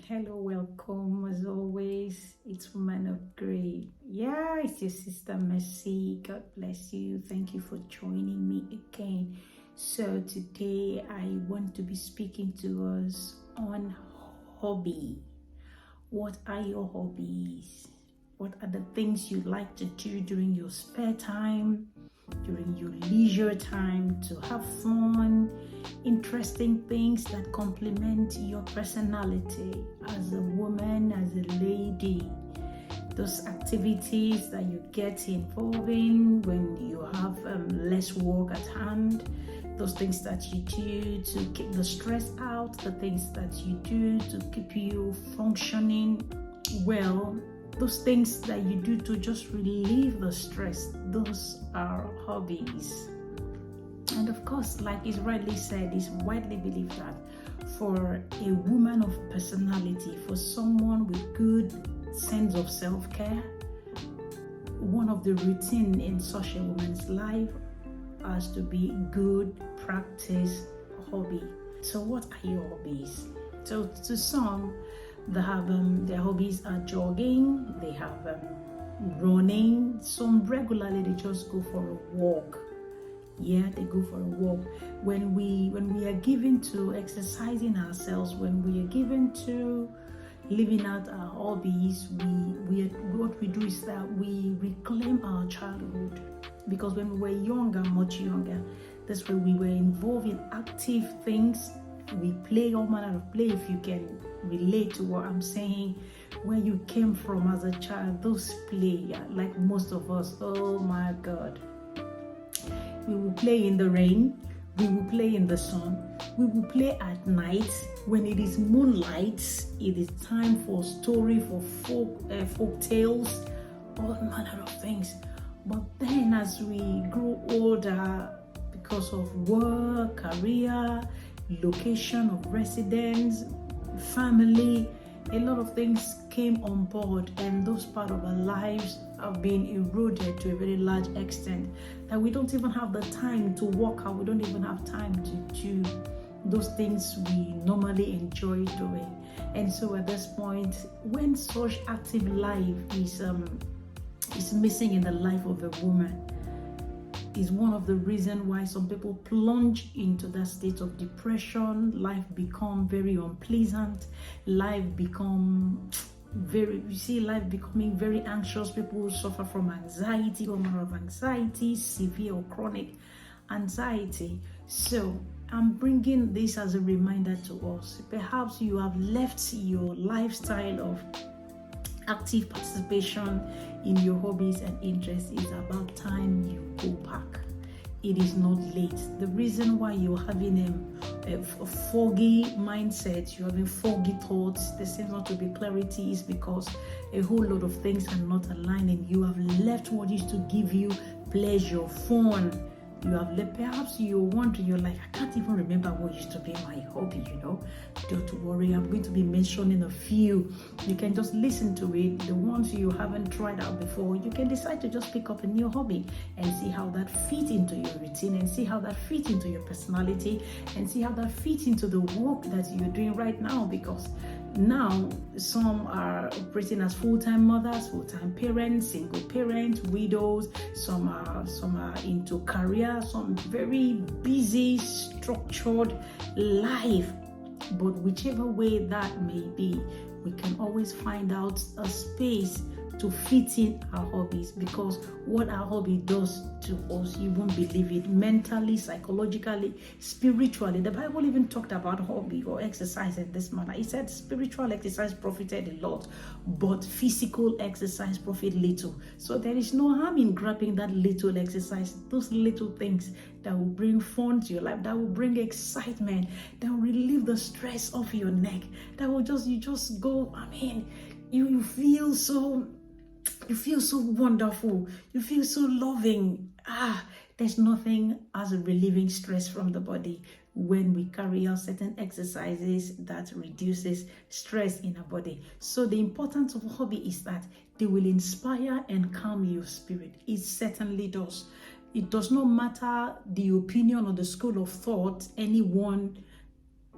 Hello, welcome as always. It's Woman of Grey. Yeah, it's your sister Mercy. God bless you. Thank you for joining me again. So, today I want to be speaking to us on hobby. What are your hobbies? What are the things you like to do during your spare time, during your leisure time, to have fun, interesting things that complement your personality as a woman, as a lady? Those activities that you get involved in when you have less work at hand, those things that you do to keep the stress out, the things that you do to keep you functioning well, those things that you do to just relieve the stress, those are hobbies. And of course, like is rightly said, it's widely believed that for a woman of personality, for someone with good sense of self-care, one of the routine in such a woman's life has to be good practice hobby. So what are your hobbies? So to some, they have their hobbies are jogging, they have running. Some regularly they just go for a walk. Yeah, they go for a walk. When we are given to exercising ourselves, when we are given to living out our hobbies, what we do is that we reclaim our childhood. Because when we were younger, much younger, that's when we were involved in active things. We play all manner of play. If you can relate to what I'm saying, where you came from as a child, those play, like most of us, oh my God. We will play in the rain, we will play in the sun, we will play at night. When it is moonlight, it is time for story, for folk tales, all manner of things. But then as we grow older, because of work, career, location of residence, family, a lot of things came on board, and those part of our lives have been eroded to a very large extent that we don't even have the time to walk out. We don't even have time to do those things we normally enjoy doing. And so at this point, when such active life is missing in the life of a woman, is one of the reasons why some people plunge into that state of depression. Life become very unpleasant. Life becoming very anxious. People suffer from anxiety, all manner of anxiety, severe or chronic anxiety. So I'm bringing this as a reminder to us. Perhaps you have left your lifestyle of active participation in your hobbies and interests. It's about time you go back. It is not late. The reason why you're having a foggy mindset, you're having foggy thoughts, there seems not to be clarity, is because a whole lot of things are not aligning. You have left what used to give you pleasure, fun. You have left. Perhaps you're wondering, you're like, I can't even remember what used to be my hobby, Don't worry, I'm going to be mentioning a few. You can just listen to it. The ones you haven't tried out before, you can decide to just pick up a new hobby and see how that fits into your routine, and see how that fits into your personality, and see how that fits into the work that you're doing right now. Because now some are operating as full-time mothers, full-time parents, single parents, widows. Some are into career, some very busy, structured life. But whichever way that may be, we can always find out a space to fit in our hobbies, because what our hobby does to us, you won't believe it, mentally, psychologically, spiritually. The Bible even talked about hobby or exercise in this manner. It said spiritual exercise profited a lot, but physical exercise profit little. So there is no harm in grabbing that little exercise, those little things that will bring fun to your life, that will bring excitement, that will relieve the stress off your neck, that will you just go, you feel so wonderful. You feel so loving. There's nothing as a relieving stress from the body when we carry out certain exercises that reduces stress in our body. So the importance of a hobby is that they will inspire and calm your spirit. It certainly does. It does not matter the opinion or the school of thought anyone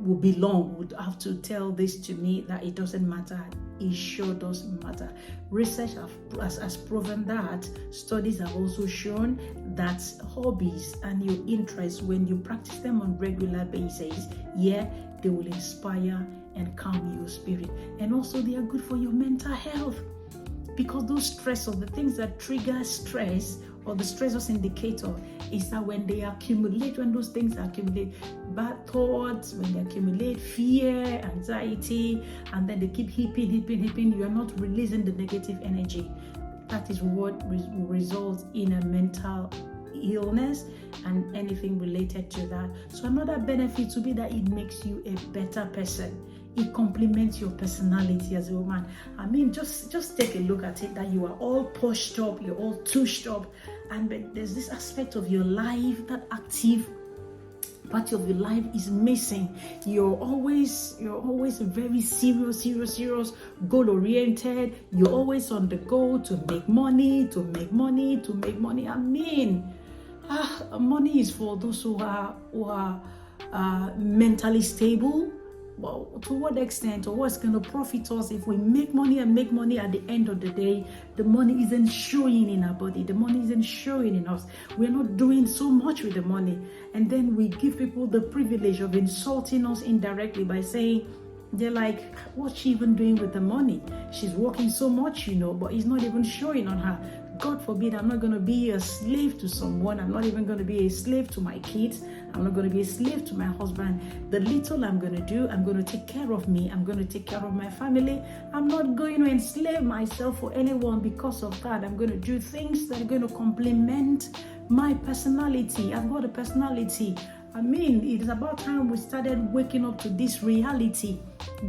will belong would have to tell this to me that it doesn't matter. It sure does matter. Research has proven that. Studies have also shown that hobbies and your interests, when you practice them on regular basis, they will inspire and calm your spirit. And also they are good for your mental health, because those stress, or the things that trigger stress, or the stressors indicator, is that when they accumulate, when those things accumulate, bad thoughts, when they accumulate fear, anxiety, and then they keep heaping, you are not releasing the negative energy. That is what will result in a mental illness and anything related to that. So another benefit to be that it makes you a better person. It complements your personality as a woman. I mean, just take a look at it, that you are all pushed up, you're all tushed up, and there's this aspect of your life, that active part of your life is missing. You're always very serious, goal-oriented. You're always on the go to make money. I mean, money is for those who are mentally stable. Well, to what extent, or what's going to profit us if we make money at the end of the day, the money isn't showing in our body, the money isn't showing in us. We're not doing so much with the money. And then we give people the privilege of insulting us indirectly by saying, they're like, what's she even doing with the money? She's working so much, but it's not even showing on her. God forbid, I'm not going to be a slave to someone. I'm not even going to be a slave to my kids. I'm not going to be a slave to my husband. The little I'm going to do, I'm going to take care of me. I'm going to take care of my family. I'm not going to enslave myself for anyone because of that. I'm going to do things that are going to complement my personality. I've got a personality. I mean, it is about time we started waking up to this reality.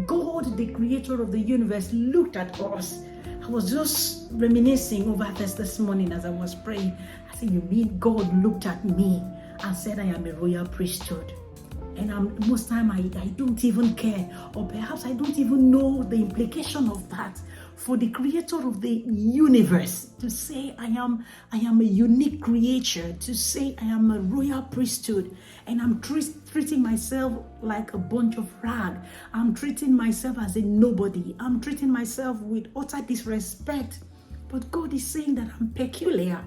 God, the creator of the universe, looked at us. I was just reminiscing over this morning as I was praying. I said, you mean God looked at me and said I am a royal priesthood? And most time I don't even care, or perhaps I don't even know the implication of that. For the creator of the universe to say I am a unique creature, to say I am a royal priesthood, and I'm treating myself like a bunch of rag. I'm treating myself as a nobody. I'm treating myself with utter disrespect. But God is saying that I'm peculiar.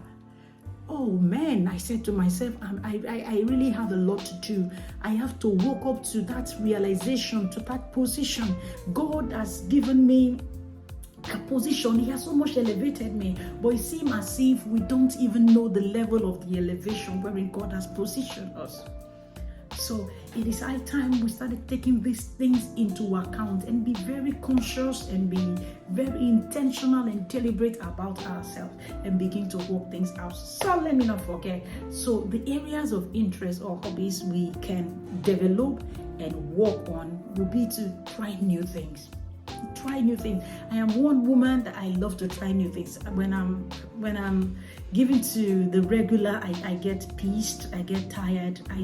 Oh man, I said to myself, I really have a lot to do. I have to walk up to that realization, to that position. God has given me a position. He has so much elevated me, but it seems as if we don't even know the level of the elevation wherein God has positioned us. So it is high time we started taking these things into account and be very conscious and be very intentional and deliberate about ourselves and begin to work things out. So let me not forget. So the areas of interest or hobbies we can develop and work on will be to try new things. Try new things. I am one woman that I love to try new things. When I'm given to the regular, I get pissed, I get tired. I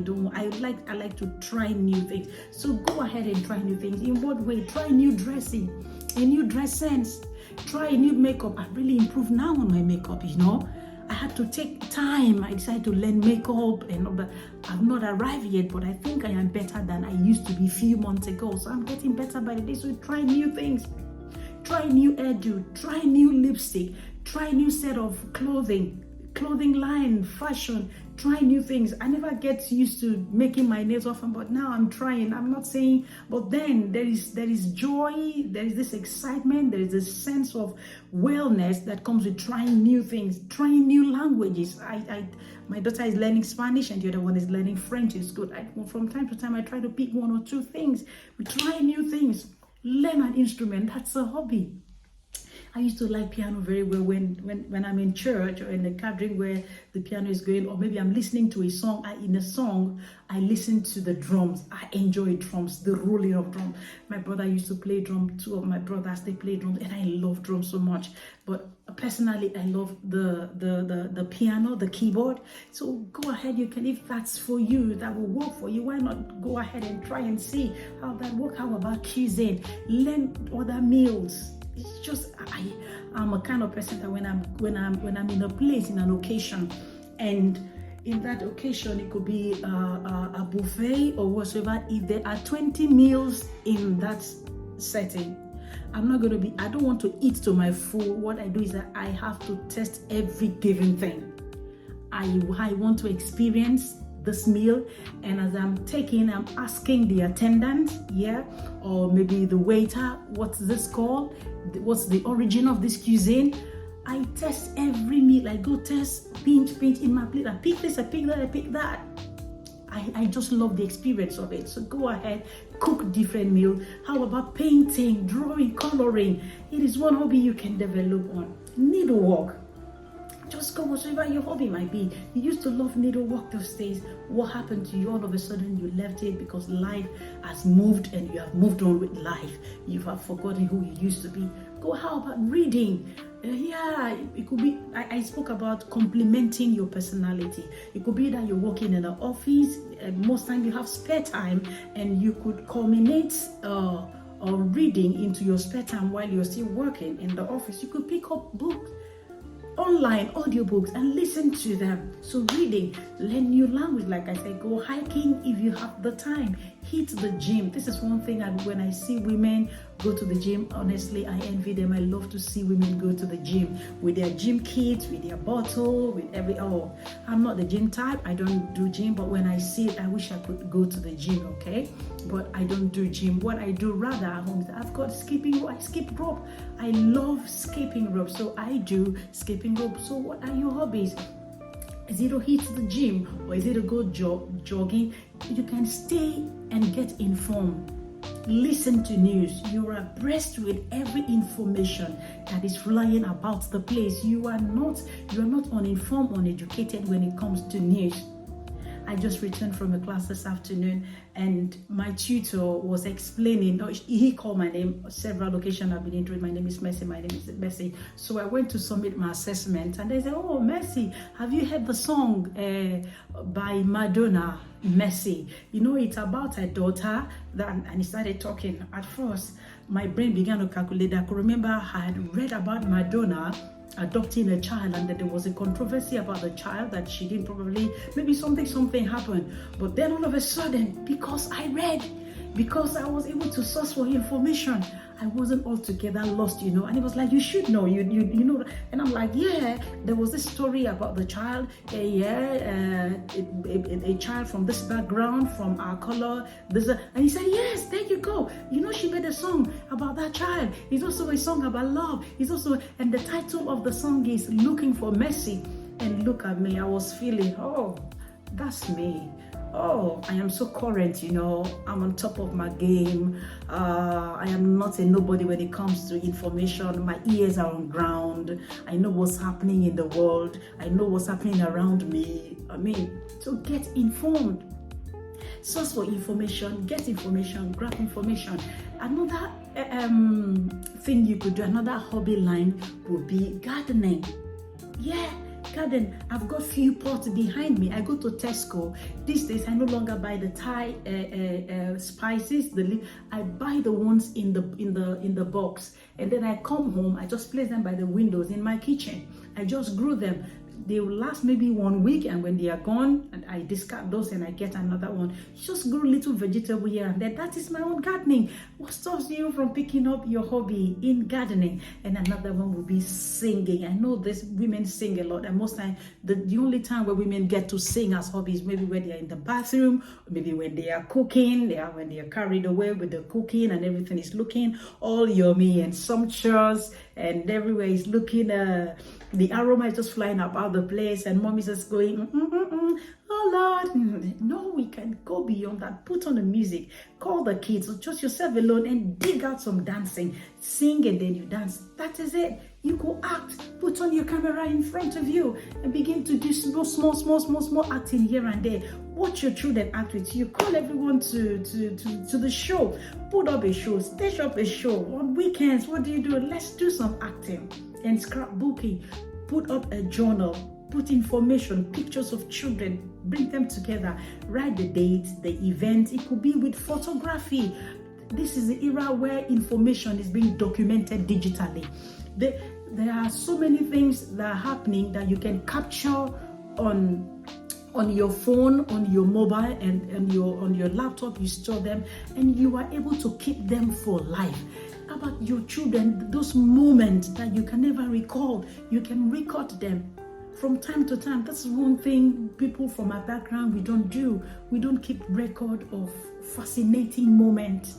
like to try new things. So go ahead and try new things. In what way? Try new dressing, a new dress sense. Try a new makeup. I really improved now on my makeup, I had to take time. I decided to learn makeup, and I've not arrived yet, but I think I am better than I used to be a few months ago. So I'm getting better by the day. So try new things. Try new hairdo. Try new lipstick. Try new set of clothing line, fashion. Try new things. I never get used to making my nails often, but now I'm trying. I'm not saying, but then there is joy, there is this excitement, there is this sense of wellness that comes with trying new things, trying new languages. My daughter is learning Spanish and the other one is learning French. It's good. From time to time, I try to pick one or two things. We try new things. Learn an instrument. That's a hobby. I used to like piano very well when I'm in church or in the gathering where the piano is going, or maybe I'm listening to a song. In a song, I listen to the drums. I enjoy drums, the rolling of drums. My brother used to play drum. Two of my brothers, they play drums, and I love drums so much. But personally, I love the piano, the keyboard. So go ahead, you can, if that's for you, that will work for you. Why not go ahead and try and see how that works? How about cuisine? Learn other meals. It's just I'm a kind of person that when I'm in a place, in an occasion, and in that occasion, it could be a buffet or whatsoever. If there are 20 meals in that setting, I don't want to eat to my full. What I do is that I have to test every given thing. I want to experience this meal, and as I'm asking the attendant, or maybe the waiter, what's this called? What's the origin of this cuisine? I test every meal. I go test, pinch in my plate. I pick this, I pick that, I pick that. I just love the experience of it. So go ahead, cook different meals. How about painting, drawing, coloring? It is one hobby you can develop on. Needlework. Just go whatever your hobby might be. You used to love needlework those days. What happened to you? All of a sudden you left it because life has moved and you have moved on with life. You have forgotten who you used to be. Go, how about reading? It could be, I spoke about complementing your personality. It could be that you're working in an office, and most time you have spare time, and you could culminate reading into your spare time while you're still working in the office. You could pick up books, online audiobooks, and listen to them. So reading, learn new language, like I said, go hiking if you have the time, hit the gym. This is one thing when I see women go to the gym, honestly, I envy them. I love to see women go to the gym with their gym kits, with their bottle, with I'm not the gym type. I don't do gym, but when I see it, I wish I could go to the gym, okay? But I don't do gym. What I do rather at home is I've got skipping rope. I skip rope. I love skipping rope, so I do skipping rope. So what are your hobbies? Is it to hit the gym, or is it to go jogging? You can stay and get informed. Listen to news. You are abreast with every information that is flying about the place. You are not uninformed, uneducated when it comes to news. I just returned from a class this afternoon, and my tutor was explaining. He called my name several occasions. I've been into it. My name is Mercy. My name is Mercy. So I went to submit my assessment, and they said, "Oh, Mercy, have you heard the song by Madonna, Mercy? You know, it's about her daughter." And he started talking. At first, my brain began to calculate. I could remember I had read about Madonna adopting a child, and that there was a controversy about the child, that she didn't maybe something happened. But then all of a sudden, because I was able to source for information, I wasn't altogether lost, and it was like, you should know, you know. And I'm like, there was this story about the child, a child from this background, from our color, and he said, yes, there you go. She made a song about that child. It's also a song about love. And the title of the song is Looking for Mercy. And look at me, I was feeling, oh, that's me. Oh, I am so current, I'm on top of my game. I am not a nobody when it comes to information. My ears are on ground. I know what's happening in the world. I know what's happening around me. So get informed. Source for information, get information, grab information. Another thing you could do, another hobby line would be gardening. Garden. I've got few pots behind me. I go to Tesco. These days, I no longer buy the Thai spices. I buy the ones in the box, and then I come home. I just place them by the windows in my kitchen. I just grew them. They will last maybe 1 week, and when they are gone, and I discard those and I get another one. You just grow little vegetable here and there. That is my own gardening. What stops you from picking up your hobby in gardening? And another one will be singing. I know this women sing a lot, and most time the only time where women get to sing as hobbies, maybe when they are in the bathroom, or maybe when they are cooking, when they are carried away with the cooking and everything is looking all yummy and sumptuous, and everywhere is looking the aroma is just flying about the place, and mom is just going, oh Lord. No, we can go beyond that. Put on the music, call the kids, or just yourself alone, and dig out some dancing. Sing, and then you dance. That is it. You go act. Put on your camera in front of you and begin to do small acting here and there. Watch your children act with you. Call everyone to the show. Put up a show. Stage up a show. On weekends, what do? Let's do some acting and scrapbooking. Put up a journal. Put information, pictures of children, bring them together. Write the date, the event. It could be with photography. This is the era where information is being documented digitally. There are so many things that are happening that you can capture on on your phone, on your mobile, and on your laptop. You store them, and you are able to keep them for life. How about your children? Those moments that you can never recall, you can record them from time to time. That's one thing people from our background, we don't do. We don't keep record of fascinating moments.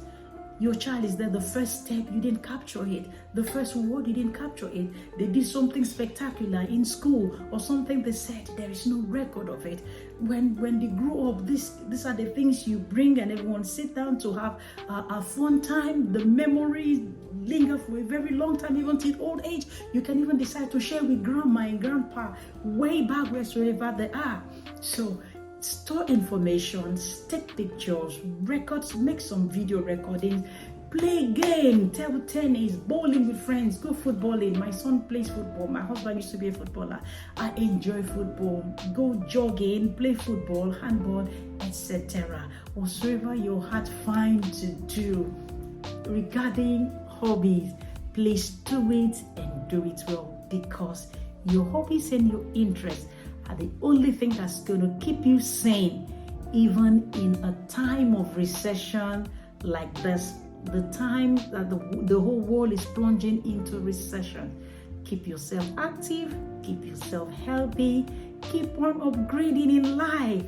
Your child is there, the first step, you didn't capture it. The first word, you didn't capture it. They did something spectacular in school or something they said, there is no record of it. When they grow up, these are the things you bring, and everyone sit down to have a fun time. The memories linger for a very long time, even till old age. You can even decide to share with grandma and grandpa way back wherever they are. So store information, take pictures, records, make some video recordings, play game, table tennis, bowling with friends, go footballing. My son plays football. My husband used to be a footballer. I enjoy football. Go jogging, play football, handball, etc. Whatsoever your heart finds to do regarding hobbies, please do it, and do it well, because your hobbies and your interests are the only thing that's going to keep you sane, even in a time of recession like this, the time that the whole world is plunging into recession. Keep yourself active, keep yourself healthy, keep on upgrading in life,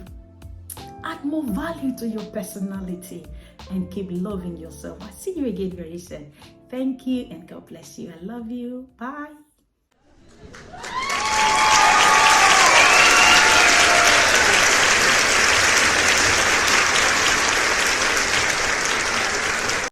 add more value to your personality, and keep loving yourself. I'll see you again very soon. Thank you, and God bless you. I love you. Bye.